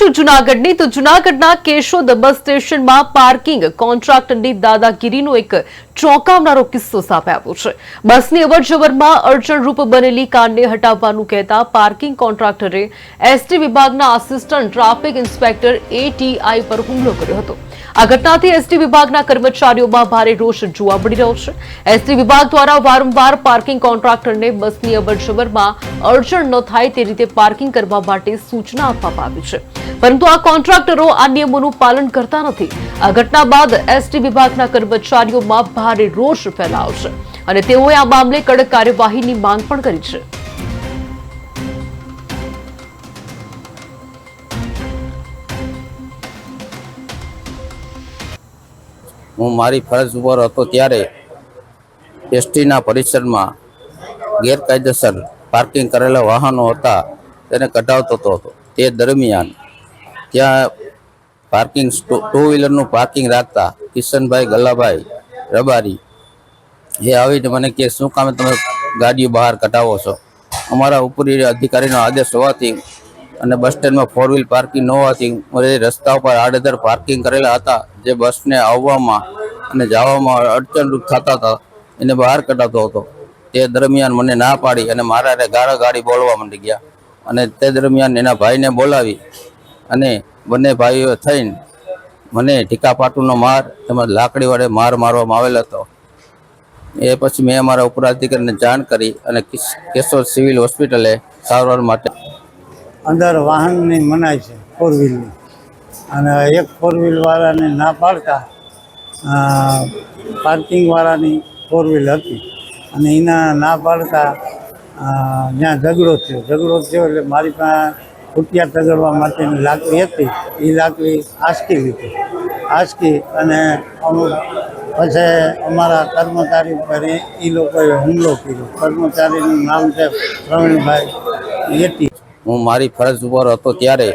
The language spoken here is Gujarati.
કરીશું જૂનાગઢની તો જૂનાગઢના કેશોદ બસ સ્ટેશનમાં પાર્કિંગ કોન્ટ્રાક્ટરની દાદાગીરીનો એક ચોંકાવનારો કિસ્સો સામે આવ્યો છે। બસની અવરજવરમાં અડચણરૂપ બનેલી કારને હટાવવાનું કહેતા પાર્કિંગ કોન્ટ્રાક્ટરે એસટી વિભાગના આસિસ્ટન્ટ ટ્રાફિક ઇન્સ્પેક્ટર એટીઆઈ પર હુમલો કર્યો હતો। આ ઘટનાથી એસટી વિભાગના કર્મચારીઓમાં ભારે રોષ જોવા મળી રહ્યો છે। એસટી વિભાગ દ્વારા વારંવાર પાર્કિંગ કોન્ટ્રાક્ટરને બસની અવરજવરમાં અડચણ ન થાય તે રીતે પાર્કિંગ કરવા માટે સૂચના આપવામાં આવી છે, પરંતુ આ કોન્ટ્રાક્ટરો આ નિયમોનું પાલન કરતા નથી। આ ઘટના બાદ એસટી વિભાગના કર્મચારીઓમાં ભારે રોષ ફેલાયો છે અને તેઓએ આ મામલે કડક કાર્યવાહીની માંગ પણ કરી છે। હું મારી ફરજ ઉપર હતો ત્યારે એસટીના પરિસરમાં ગેરકાયદેસર પાર્કિંગ કરેલા વાહનો હતા તેને કઢાવતો હતો। તે દરમિયાન ત્યાં પાર્કિંગ ટુ વ્હીલરનું પાર્કિંગ રાખતા કિશનભાઈ ગલ્લાભાઈ રબારી એ આવીને મને કે શું કામે તમે ગાડીઓ બહાર કઢાવો છો? અમારા ઉપરી અધિકારીનો આદેશ હોવાથી અને બસ સ્ટેન્ડમાં ફોર વ્હીલ પાર્કિંગ ન હોવાથી રસ્તા ઉપર આડેધડ પાર્કિંગ કરેલા હતા, જે બસને આવવામાં અને જવામાં અડચણરૂપ થતા હતા, એને બહાર કઢાવતો હતો। તે દરમિયાન મને ના પાડી અને મારા ગાળાગાળી બોલવા માંડી ગયા અને તે દરમિયાન એના ભાઈને બોલાવી અને બંને ભાઈઓ થઈને મને ઢીકાપાટુનો માર તેમજ લાકડી વડે માર મારવામાં આવેલ હતો। એ પછી મેં અમારા ઉપરાધિકારીને જાણ કરી અને કેશોદ સિવિલ હોસ્પિટલે સારવાર માટે અંદર વાહનની મનાઈ છે ફોર વ્હીલની, અને એક ફોર વ્હીલ વાળાને ના પાડતા પાર્કિંગવાળાની ફોર વ્હીલ હતી અને એના ના પાડતા ત્યાં ઝઘડો થયો એટલે મારી પાસે ફૂટિયા તગડવા માટેની લાકડી હતી, એ લાકડી આંચકી અને પછી અમારા કર્મચારી પર એ લોકોએ હુમલો કર્યો। કર્મચારીનું નામ છે પ્રવીણભાઈ એટી। હું મારી ફરજ ઉપર હતો ત્યારે